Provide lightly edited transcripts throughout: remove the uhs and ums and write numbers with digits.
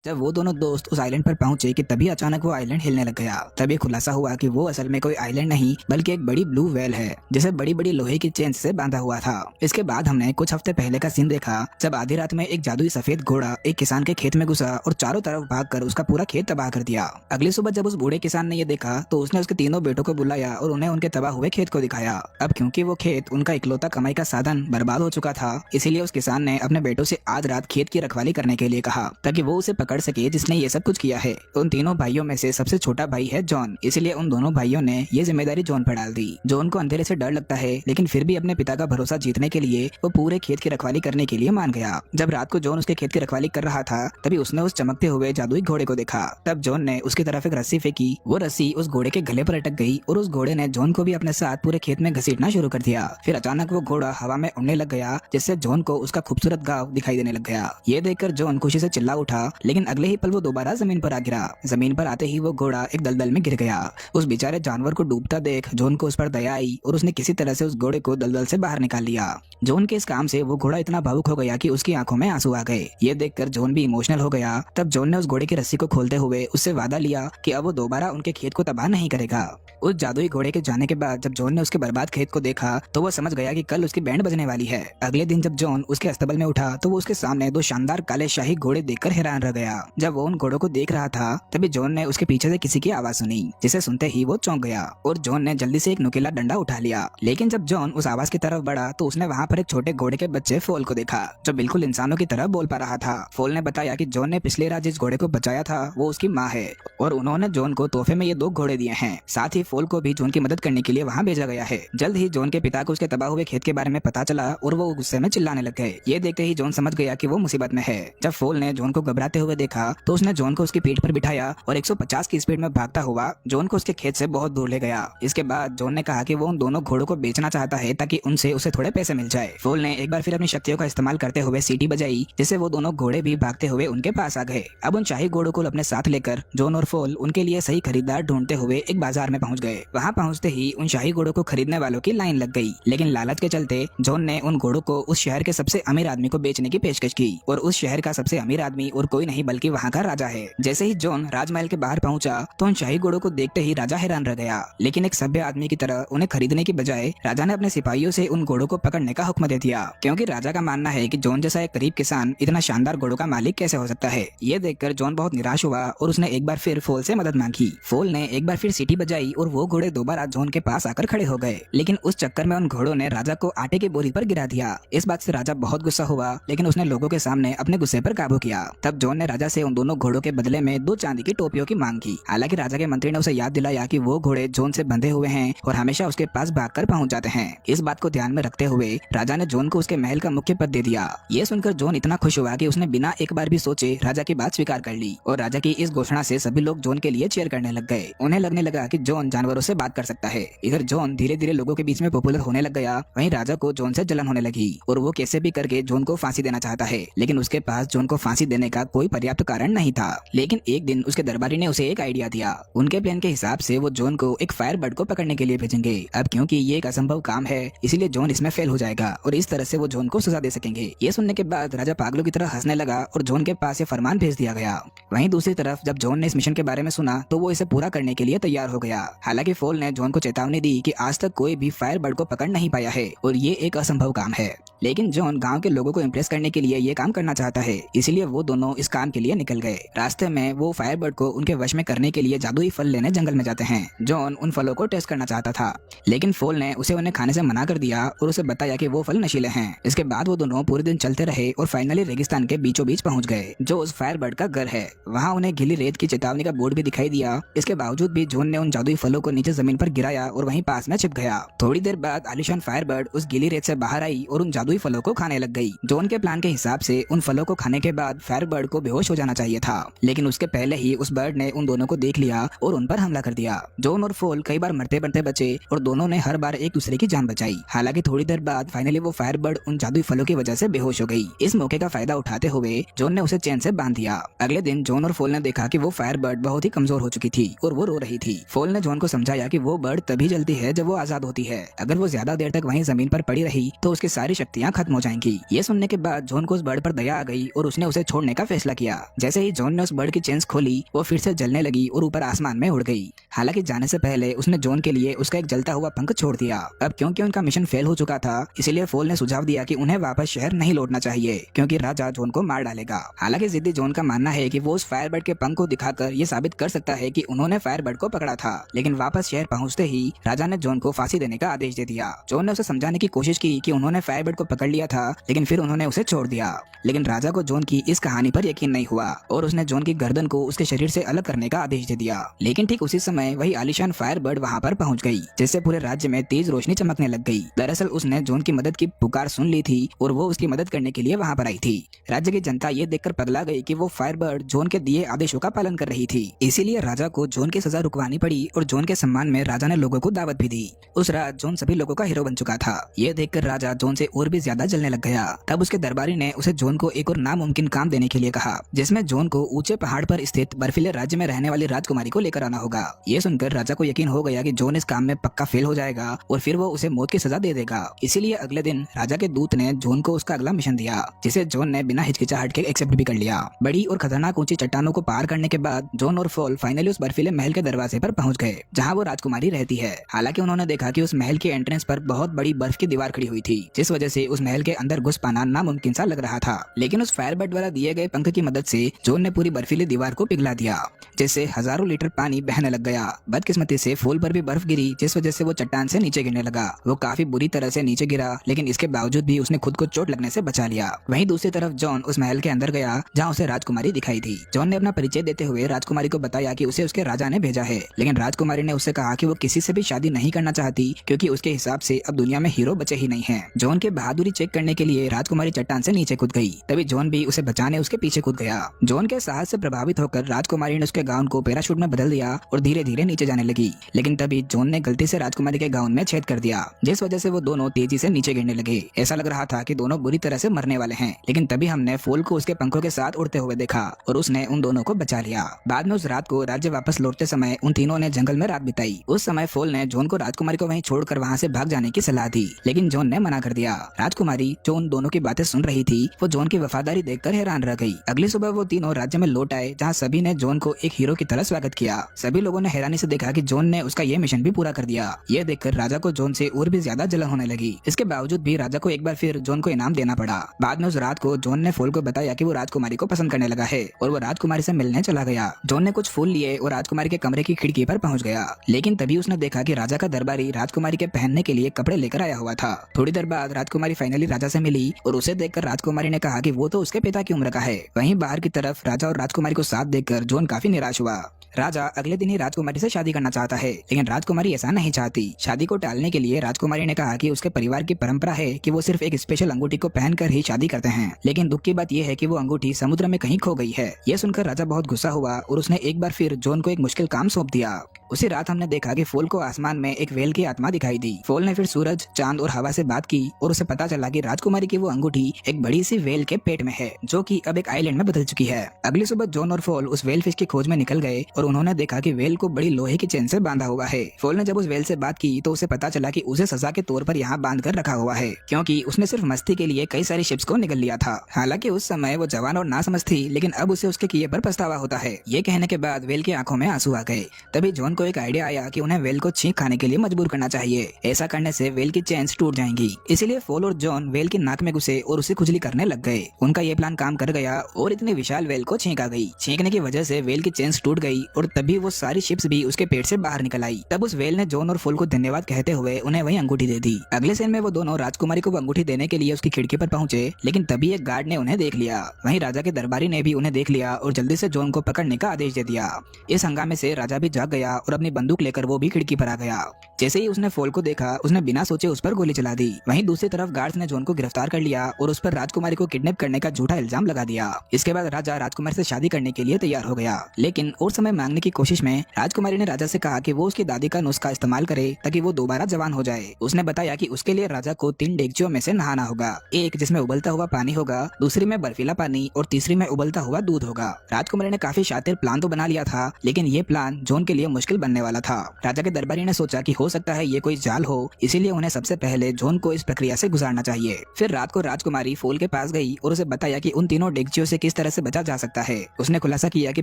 जब वो दोनों दोस्त उस आइलैंड पर पहुंचे कि तभी अचानक वो आइलैंड हिलने लग गया। तभी खुलासा हुआ कि वो असल में कोई आइलैंड नहीं बल्कि एक बड़ी ब्लू व्हेल है जिसे बड़ी बड़ी लोहे की चेन से बांधा हुआ था। इसके बाद हमने कुछ हफ्ते पहले का सीन देखा जब आधी रात में एक जादुई सफेद घोड़ा एक किसान के खेत में घुसा और चारों तरफ भागकर उसका पूरा खेत तबाह कर दिया। अगली सुबह जब उस बूढ़े किसान ने ये देखा तो उसने उसके तीनों बेटों को बुलाया और उन्हें उनके तबाह हुए खेत को दिखाया। अब क्योंकि वो खेत उनका इकलौता कमाई का साधन बर्बाद हो चुका था, इसीलिए उस किसान ने अपने बेटों से आज रात खेत की रखवाली करने के लिए कहा ताकि वो उसे पकड़ सके जिसने ये सब कुछ किया है। उन तीनों भाइयों में से सबसे छोटा भाई है जॉन, इसलिए उन दोनों भाइयों ने ये जिम्मेदारी जॉन पर डाल दी। जॉन को अंधेरे से डर लगता है लेकिन फिर भी अपने पिता का भरोसा जीतने के लिए वो पूरे खेत की रखवाली करने के लिए मान गया। जब रात को जॉन उसके खेत की रखवाली कर रहा था तभी उसने उस चमकते हुए जादुई घोड़े को देखा। तब जॉन ने उसकी तरफ एक रस्सी फेंकी, वो रस्सी उस घोड़े के गले पर अटक गई और उस घोड़े ने जॉन को भी अपने साथ पूरे खेत में घसीटना शुरू कर दिया। फिर अचानक वो घोड़ा हवा में उड़ने लग गया जिससे जॉन को उसका खूबसूरत गांव दिखाई देने लग गया। ये देखकर जॉन खुशी से चिल्ला उठा लेकिन अगले ही पल वो दोबारा जमीन पर आ गिरा। जमीन पर आते ही वो घोड़ा एक दलदल में गिर गया। उस बेचारे जानवर को डूबता देख जॉन को उस पर दया आई और उसने किसी तरह से उस घोड़े को दलदल से बाहर निकाल लिया। जॉन के इस काम से वो घोड़ा इतना भावुक हो गया कि उसकी आंखों में आंसू आ गए। ये देखकर जॉन भी इमोशनल हो गया। तब जॉन ने उस घोड़े की रस्सी को खोलते हुए उससे वादा लिया कि अब वो दोबारा उनके खेत को तबाह नहीं करेगा। उस जादुई घोड़े के जाने के बाद जब जॉन ने उसके बर्बाद खेत को देखा तो वो समझ गया कि कल उसकी बैंड बजने वाली है। अगले दिन जब जॉन उसके अस्तबल में उठा तो वो उसके सामने दो शानदार काले शाही घोड़े देखकर हैरान रह गया। जब वो उन घोड़ों को देख रहा था तभी जॉन ने उसके पीछे से किसी की आवाज सुनी जिसे सुनते ही वो चौंक गया और जॉन ने जल्दी से एक नुकीला डंडा उठा लिया। लेकिन जब जॉन उस आवाज की तरफ बढ़ा तो उसने वहाँ पर एक छोटे घोड़े के बच्चे फोल को देखा जो बिल्कुल इंसानों की तरह बोल पा रहा था। फोल ने बताया कि जॉन ने पिछले रात जिस घोड़े को बचाया था वो उसकी माँ है और उन्होंने जॉन को तोहफे में ये दो घोड़े दिए हैं। साथ ही फोल को भी जॉन की मदद करने के लिए वहाँ भेजा गया है। जल्द ही जॉन के पिता को उसके तबाह हुए खेत के बारे में पता चला और वो गुस्से में चिल्लाने लग गए। ये देखते ही जॉन समझ गया कि वो मुसीबत में है। जब फोल ने जॉन को घबराते हुए देखा तो उसने जॉन को उसकी पीठ पर बिठाया और 150 की स्पीड में भागता हुआ जॉन को उसके खेत से बहुत दूर ले गया। इसके बाद जॉन ने कहा कि वो उन दोनों घोड़ों को बेचना चाहता है ताकि उनसे उसे थोड़े पैसे मिल जाए। फोल ने एक बार फिर अपनी शक्तियों का इस्तेमाल करते हुए सीटी बजाई जिससे वो दोनों घोड़े भी भागते हुए उनके पास आ गए। अब उन शाही घोड़ों को अपने साथ लेकर जॉन और फोल उनके लिए सही खरीदार ढूंढते हुए एक बाजार में पहुंच गए। वहां पहुंचते ही उन शाही घोड़ों को खरीदने वालों की लाइन लग गई, लेकिन लालच के चलते जॉन ने उन घोड़ों को उस शहर के सबसे अमीर आदमी को बेचने की पेशकश की और उस शहर का सबसे अमीर आदमी और कोई नहीं बल्कि वहाँ का राजा है। जैसे ही जॉन राजमहल के बाहर पहुंचा तो उन शाही घोड़ों को देखते ही राजा हैरान रह गया, लेकिन एक सभ्य आदमी की तरह उन्हें खरीदने की बजाय राजा ने अपने सिपाहियों से उन घोड़ों को पकड़ने का हुक्म दे दिया, क्योंकि राजा का मानना है कि जॉन जैसा एक गरीब किसान इतना शानदार घोड़ों का मालिक कैसे हो सकता है। ये देखकर जॉन बहुत निराश हुआ और उसने एक बार फिर फोल से मदद मांगी। फोल ने एक बार फिर सीटी बजाई और वो घोड़े दोबारा जॉन के पास आकर खड़े हो गए, लेकिन उस चक्कर में उन घोड़ों ने राजा को आटे की बोरी पर गिरा दिया। इस बात से राजा बहुत गुस्सा हुआ, लेकिन उसने लोगों के सामने अपने गुस्से पर काबू किया। तब जॉन ने राजा से उन दोनों घोड़ों के बदले में 2 चांदी की टोपियों की मांग की। हालांकि राजा के मंत्री ने उसे याद दिलाया कि वो घोड़े जॉन से बंधे हुए हैं और हमेशा उसके पास भागकर पहुंच जाते हैं। इस बात को ध्यान में रखते हुए राजा ने जॉन को उसके महल का मुख्य पद दे दिया। ये सुनकर जॉन इतना खुश हुआ कि उसने बिना एक बार भी सोचे राजा की बात स्वीकार कर ली और राजा की इस घोषणा से सभी लोग जॉन के लिए चीयर करने लग गए। उन्हें लगने लगा कि जॉन जानवरों से बात कर सकता है। इधर जॉन धीरे धीरे लोगों के बीच में पॉपुलर होने लग गया। वहीं राजा को जॉन से जलन होने लगी और वो कैसे भी करके जॉन को फांसी देना चाहता है, लेकिन उसके पास जॉन को फांसी देने का कोई पर्याप्त कारण नहीं था। लेकिन एक दिन उसके दरबारी ने उसे एक आइडिया दिया। उनके प्लान के हिसाब से वो जॉन को एक फायर बर्ड को पकड़ने के लिए भेजेंगे। अब क्योंकि ये एक असंभव काम है इसीलिए जॉन इसमें फेल हो जाएगा और इस तरह से वो जॉन को सजा दे सकेंगे। ये सुनने के बाद राजा पागलों की तरह हंसने लगा और जॉन के पास ये फरमान भेज दिया गया। वहीं दूसरी तरफ जब जॉन ने इस मिशन के बारे में सुना तो वो इसे पूरा करने के लिए तैयार हो गया। हालांकि फोल ने जॉन को चेतावनी दी कि आज तक कोई भी फायर बर्ड को पकड़ नहीं पाया है और ये एक असंभव काम है, लेकिन जॉन गांव के लोगों को इम्प्रेस करने के लिए ये काम करना चाहता है, इसलिए वो दोनों इस काम के लिए निकल गए। रास्ते में वो फायर बर्ड को उनके वश में करने के लिए जादुई फल लेने जंगल में जाते हैं। जॉन उन फलों को टेस्ट करना चाहता था, लेकिन फोल ने उसे उन्हें खाने से मना कर दिया और उसे बताया कि वो फल नशीले हैं। इसके बाद वो दोनों पूरे दिन चलते रहे और फाइनली रेगिस्तान के बीचों बीच पहुंच गए जो उस फायर बर्ड का घर है। वहाँ उन्हें गीली रेत की चेतावनी का बोर्ड भी दिखाई दिया। इसके बावजूद भी जॉन ने उन जादुई फलों को नीचे जमीन पर गिराया और वहीं पास में छिप गया। थोड़ी देर बाद आलिशान फायर बर्ड उस गीली रेत से बाहर आई और उन जादुई फलों को खाने लग गई। जॉन के प्लान के हिसाब से उन फलों को खाने के बाद फायर बर्ड को बेहोश हो जाना चाहिए था, लेकिन उसके पहले ही उस बर्ड ने उन दोनों को देख लिया और उन पर हमला कर दिया। जॉन और फोल कई बार मरते मरते बचे और दोनों ने हर बार एक दूसरे की जान बचाई। हालांकि थोड़ी देर बाद फाइनली वो फायर बर्ड उन जादुई फलों की वजह से बेहोश हो गई। इस मौके का फायदा उठाते हुए जॉन ने उसे चैन से बांध दिया। अगले दिन जॉन और फोल ने देखा कि वो फायर बर्ड बहुत ही कमजोर हो चुकी थी और वो रो रही थी। फोल ने जॉन को समझाया कि वो बर्ड तभी जलती है जब वो आजाद होती है। अगर वो ज्यादा देर तक वहीं जमीन पर पड़ी रही तो उसकी सारी शक्तियाँ खत्म हो जाएंगी। ये सुनने के बाद जॉन को उस बर्ड पर दया आ गई और उसने उसे छोड़ने का फैसला किया। जैसे ही जॉन ने उस बर्ड की चेन्स खोली वो फिर से जलने लगी और ऊपर आसमान में उड़ गई। हालांकि जाने से पहले उसने जॉन के लिए उसका एक जलता हुआ पंख छोड़ दिया। अब क्योंकि उनका मिशन फेल हो चुका था इसीलिए फोल ने सुझाव दिया कि उन्हें वापस शहर नहीं लौटना चाहिए क्योंकि राजा जॉन को मार डालेगा। हालांकि जिद्दी जॉन का मानना है कि वो उस फायरबर्ड के पंख को दिखाकर ये साबित कर सकता है कि उन्होंने फायरबर्ड को पकड़ा था। लेकिन वापस शहर पहुंचते ही राजा ने जॉन को फांसी देने का आदेश दे दिया। जॉन ने उसे समझाने की कोशिश की कि उन्होंने फायरबर्ड को पकड़ लिया था लेकिन फिर उन्होंने उसे छोड़ दिया। लेकिन राजा को जॉन की इस कहानी पर यकीन नहीं हुआ और उसने जॉन की गर्दन को उसके शरीर से अलग करने का आदेश दे दिया। लेकिन ठीक उसी समय वही आलीशान फायरबर्ड वहाँ पर पहुँच गई जिससे पूरे राज्य में तेज रोशनी चमकने लग गई। दरअसल उसने जॉन की मदद की पुकार सुन ली थी और वो उसकी मदद करने के लिए वहाँ पर आई थी। राज्य की जनता ये देखकर पगला गई कि वो फायरबर्ड जॉन के दिए आदेशों का पालन कर रही थी। इसीलिए राजा को जॉन की सजा रुकवानी पड़ी और जॉन के सम्मान में राजा ने लोगों को दावत भी दी। उस रात जॉन सभी लोगों का हीरो बन चुका था। ये देखकर राजा जॉन से और भी ज्यादा जलने लग गया। तब उसके दरबारी ने उसे जॉन को एक और नामुमकिन काम देने के लिए कहा जिसमें जॉन को ऊंचे पहाड़ पर स्थित बर्फीले राज्य में रहने वाली राजकुमारी को लेकर आना होगा। ये सुनकर राजा को यकीन हो गया कि जॉन इस काम में पक्का फेल हो जाएगा और फिर वो उसे मौत की सजा दे देगा। इसीलिए अगले दिन राजा के दूत ने जॉन को उसका अगला मिशन दिया जिसे जॉन ने बिना हिचकिचाहट के एक्सेप्ट भी कर लिया। बड़ी और खतरनाक ऊंची चट्टानों को पार करने के बाद जॉन और फोल फाइनली उस बर्फीले महल के दरवाजे पर पहुंच गए जहां वो राजकुमारी रहती है। हालांकि उन्होंने देखा कि उस महल के एंट्रेंस पर बहुत बड़ी बर्फ की दीवार खड़ी हुई थी जिस वजह से उस महल के अंदर घुस पाना नामुमकिन सा लग रहा था। लेकिन उस फायरबर्ड द्वारा दिए गए पंख की मदद से जॉन ने पूरी बर्फीली दीवार को पिघला दिया जिससे हजारों लीटर पानी बहने लग गया। बदकिस्मती से फोल पर भी बर्फ गिरी जिस वजह से वो चट्टान से नीचे गिरने लगा। वो काफी बुरी तरह से नीचे गिरा लेकिन इसके बावजूद भी उसने खुद को चोट लगने से बचा लिया। वहीं दूसरी तरफ जॉन उस महल के अंदर गया जहां उसे राजकुमारी दिखाई थी। जॉन ने अपना परिचय देते हुए राजकुमारी को बताया कि उसे उसके राजा ने भेजा है। लेकिन राजकुमारी ने उससे कहा कि वो किसी से भी शादी नहीं करना चाहती क्योंकि उसके हिसाब से अब दुनिया में हीरो बचे ही नहीं हैं। जॉन के बहादुरी चेक करने के लिए राजकुमारी चट्टान से नीचे कूद गई। तभी जॉन भी उसे बचाने उसके पीछे कूद गया। जॉन के साहस से प्रभावित होकर राजकुमारी ने उसके गाउन को पैराशूट में बदल दिया और धीरे धीरे नीचे जाने लगी। लेकिन तभी जॉन ने गलती से राजकुमारी के गाउन में छेद कर दिया जिस वजह से वो दोनों तेजी से नीचे गिरने लगे। ऐसा लग रहा था कि दोनों बुरी तरह से मरने वाले हैं। लेकिन तभी हमने फूल को उसके पंखों के साथ उड़ते हुए देखा और उसने उन दोनों को बचा लिया। बाद में उस रात को राज्य वापस लौटते समय उन तीनों ने जंगल में रात बिताई। उस समय फूल ने जॉन को राजकुमारी को वहीं छोड़कर वहां से भाग जाने की सलाह दी लेकिन जॉन ने मना कर दिया। राजकुमारी जो उन दोनों की बातें सुन रही थी वो जॉन की वफादारी देखकर हैरान रह गई। अगली सुबह वो तीनों राज्य में लौट आए जहाँ सभी ने जॉन को एक हीरो की तरह स्वागत किया। सभी लोगों ने हैरानी से देखा कि जॉन ने उसका ये मिशन भी पूरा कर दिया। ये देखकर राजा को जॉन से और भी ज्यादा जलन होने लगी। इसके बावजूद भी राजा को एक बार फिर जॉन को इनाम देना पड़ा। बाद में उस रात को जॉन ने फूल को बताया कि वो राजकुमारी को पसंद करने लगा है और वो राजकुमारी से मिलने चला गया। जॉन ने कुछ फूल लिए और राजकुमारी के कमरे की खिड़की पर पहुंच गया। लेकिन तभी उसने देखा कि राजा का दरबारी राजकुमारी के पहनने के लिए कपड़े लेकर आया हुआ था। थोड़ी देर बाद राजकुमारी फाइनली राजा से मिली और उसे देखकर राजकुमारी ने कहा कि वो तो उसके पिता की उम्र का है। वहीं बाहर की तरफ राजा और राजकुमारी को साथ देखकर जॉन काफी निराश हुआ। राजा अगले दिन ही राजकुमारी से शादी करना चाहता है लेकिन राजकुमारी ऐसा नहीं चाहती। शादी को टालने के लिए राजकुमारी ने कहा कि उसके परिवार की परंपरा है कि वो सिर्फ एक स्पेशल अंगूठी को पहनकर ही शादी करते हैं। लेकिन दुख की बात यह है कि वो अंगूठी समुद्र में कहीं खो गई है। यह सुनकर राजा बहुत गुस्सा हुआ और उसने एक बार फिर जॉन को एक मुश्किल काम सौंप दिया। उसी रात हमने देखा कि फूल को आसमान में एक व्हेल की आत्मा दिखाई दी। फूल ने फिर सूरज, चांद और हवा से बात की और उसे पता चला कि राजकुमारी की वो अंगूठी एक बड़ी सी व्हेल के पेट में है जो कि अब एक आइलैंड में बदल चुकी है। अगली सुबह जॉन और फूल उस व्हेल फिश की खोज में निकल गए और उन्होंने देखा कि व्हेल को बड़ी लोहे की चेन से बांधा हुआ है। फूल ने जब उस व्हेल से बात की तो उसे पता चला कि उसे सजा के तौर पर यहाँ बांध कर रखा हुआ है क्योंकि उसने सिर्फ मस्ती के लिए कई सारी शिप्स को निगल लिया था। हालांकि उस समय वो जवान और नासमझ थी लेकिन अब उसे उसके किए पर पछतावा होता है। ये कहने के बाद व्हेल की आंखों में आंसू आ गए। तभी जॉन को एक आइडिया आया कि उन्हें व्हेल को छींक खाने के लिए मजबूर करना चाहिए। ऐसा करने से व्हेल की चेन्स टूट जाएंगी। इसीलिए फूल और जॉन व्हेल की नाक में घुसे और उसे खुजली करने लग गए। उनका ये प्लान काम कर गया और इतनी विशाल व्हेल को छींक आ गई। छींकने की वजह से व्हेल की चेन्स टूट गई और तभी वो सारी शिप्स भी उसके पेट से बाहर निकल आई। तब उस व्हेल ने जॉन और फूल को धन्यवाद कहते हुए उन्हें वही अंगूठी दे दी। अगले सीन में वो दोनों राजकुमारी को अंगूठी देने के लिए उसकी खिड़की पर पहुंचे लेकिन तभी एक गार्ड ने उन्हें देख लिया। वहीं राजा के दरबारी ने भी उन्हें देख लिया और जल्दी से जॉन को पकड़ने का आदेश दे दिया। इस हंगामे से राजा भी जाग गया और और अपनी बंदूक लेकर वो भी खिड़की पर आ गया। जैसे ही उसने फॉल को देखा, उसने बिना सोचे उस पर गोली चला दी। वहीं दूसरी तरफ गार्ड्स ने जॉन को गिरफ्तार कर लिया और उस पर राजकुमारी को किडनैप करने का झूठा इल्जाम लगा दिया। इसके बाद राजा राजकुमारी से शादी करने के लिए तैयार हो गया, लेकिन और समय मांगने की कोशिश में राजकुमारी ने राजा से कहा कि वो उसकी दादी का नुस्खा इस्तेमाल करे ताकि वो दोबारा जवान हो जाए। उसने बताया कि उसके लिए राजा को 3 डेगचियों में से नहाना होगा, एक जिसमें उबलता हुआ पानी होगा, दूसरी में बर्फीला पानी और तीसरी में उबलता हुआ दूध होगा। राजकुमारी ने काफी शातिर प्लान तो बना लिया था, लेकिन ये प्लान जॉन के लिए मुश्किल बनने वाला था। राजा के दरबारी ने सोचा कि हो सकता है ये कोई जाल हो, इसीलिए उन्हें सबसे पहले जॉन को इस प्रक्रिया से गुजारना चाहिए। फिर रात को राजकुमारी फॉल के पास गई और उसे बताया कि उन तीनों डेगचियों से किस तरह से बचा जा सकता है। उसने खुलासा किया कि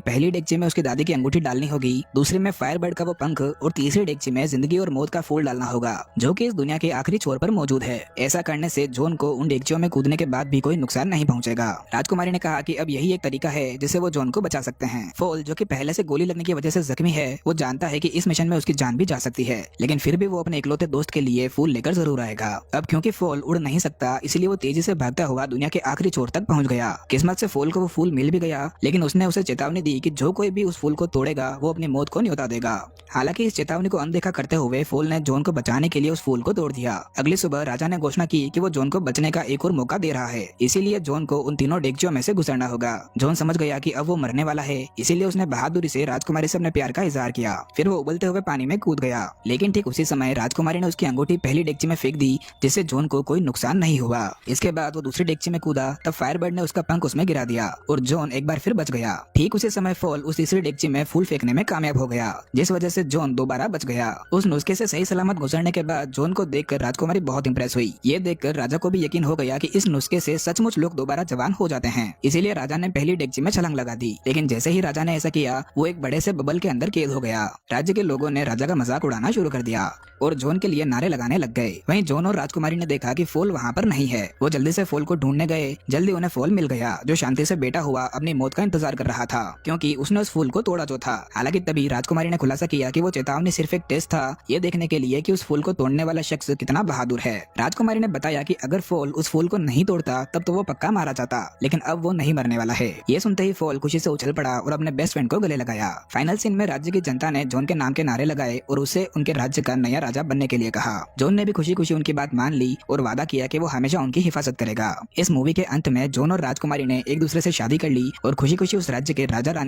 पहली डेगची में उसकी दादी की अंगूठी डालनी होगी, दूसरी में फायरबर्ड का वो पंख और तीसरी डेगची में जिंदगी और मौत का फूल डालना होगा, जो कि इस दुनिया के आखिरी छोर पर मौजूद है। ऐसा करने से जॉन को उन डेगचियों में कूदने के बाद भी कोई नुकसान नहीं पहुंचेगा। राजकुमारी ने कहा कि अब यही एक तरीका है जिससे वो जॉन को बचा सकते हैं। फॉल, जो कि पहले से गोली लगने की वजह से जख्मी है, वो जानता है कि इस मिशन में उसकी जान भी जा सकती है, लेकिन फिर भी वो अपने इकलौते दोस्त के लिए फूल लेकर जरूर आएगा। अब क्योंकि फॉल उड़ नहीं सकता, इसलिए वो तेजी से भागता हुआ दुनिया के आखिरी छोर तक पहुंच गया। किस्मत से फॉल को वो फूल मिल भी गया, लेकिन उसने उसे चेतावनी दी कि जो कोई भी उस फूल को तोड़ेगा वो अपनी मौत को न्योता देगा। हालांकि इस चेतावनी को अनदेखा करते हुए फॉल ने जॉन को बचाने के लिए उस फूल को तोड़ दिया। अगली सुबह राजा ने घोषणा की कि वो जॉन को बचने का एक और मौका दे रहा है, इसीलिए जॉन को उन तीनों डेगचियों में से गुजरना होगा। जॉन समझ गया कि अब वो मरने वाला है, इसीलिए उसने बहादुरी से राजकुमारी से अपने प्यार का इजहार किया। फिर वो उबलते हुए पानी में कूद गया, लेकिन ठीक उसी समय राजकुमारी ने उसकी अंगूठी पहली डेगची में फेंक दी, जिससे जॉन को कोई नुकसान नहीं हुआ। इसके बाद वो दूसरी डेगची में कूदा, तब फायरबर्ड ने उसका पंख उसमें गिरा दिया और जॉन एक बार फिर बच गया। ठीक उसी समय फॉल उस तीसरी डेगची में फूल फेंकने में कामयाब हो गया, जिस वजह से जॉन दोबारा बच गया। उस नुस्खे से सही सलामत गुजरने के बाद जॉन को देखकर राजकुमारी बहुत इंप्रेस हुई। ये देखकर राजा को भी यकीन हो गया कि इस नुस्खे से सचमुच लोग दोबारा जवान हो जाते हैं, इसीलिए राजा ने पहली डेगची में छलांग लगा दी। लेकिन जैसे ही राजा ने ऐसा किया, वो एक बड़े से बबल के अंदर कैद हो गया। राज्य के लोगों ने राजा का मजाक उड़ाना शुरू कर दिया और जॉन के लिए नारे लगाने लग गए। वहीं जॉन और राजकुमारी ने देखा कि फॉल वहाँ पर नहीं है। वो जल्दी से फॉल को ढूंढने गए। जल्दी उन्हें फॉल मिल गया, जो शांति से बैठा हुआ अपनी मौत का इंतजार कर रहा था, क्योंकि उसने उस फूल को तोड़ा जो था। हालांकि तभी राजकुमारी ने खुलासा किया कि वो चेतावनी सिर्फ एक टेस्ट था, ये देखने के लिए कि उस फूल को तोड़ने वाला शख्स कितना बहादुर है। राजकुमारी ने बताया कि अगर फॉल उस फूल को नहीं तोड़ता तब तो वो पक्का मारा जाता, लेकिन अब वो नहीं मरने वाला है। ये सुनते ही फॉल खुशी से उछल पड़ा और अपने बेस्ट फ्रेंड को गले लगाया। फाइनल सीन में राज्य की जनता ने जॉन के नाम के नारे लगाए और उसे उनके राज्य का नया राजा बनने के लिए कहा। जॉन ने भी खुशी खुशी उनकी बात मान ली और वादा किया कि वो हमेशा उनकी हिफाजत करेगा। इस मूवी के अंत में जॉन और राजकुमारी ने एक दूसरे से शादी कर ली और खुशी खुशी उस राज्य के राजा रानी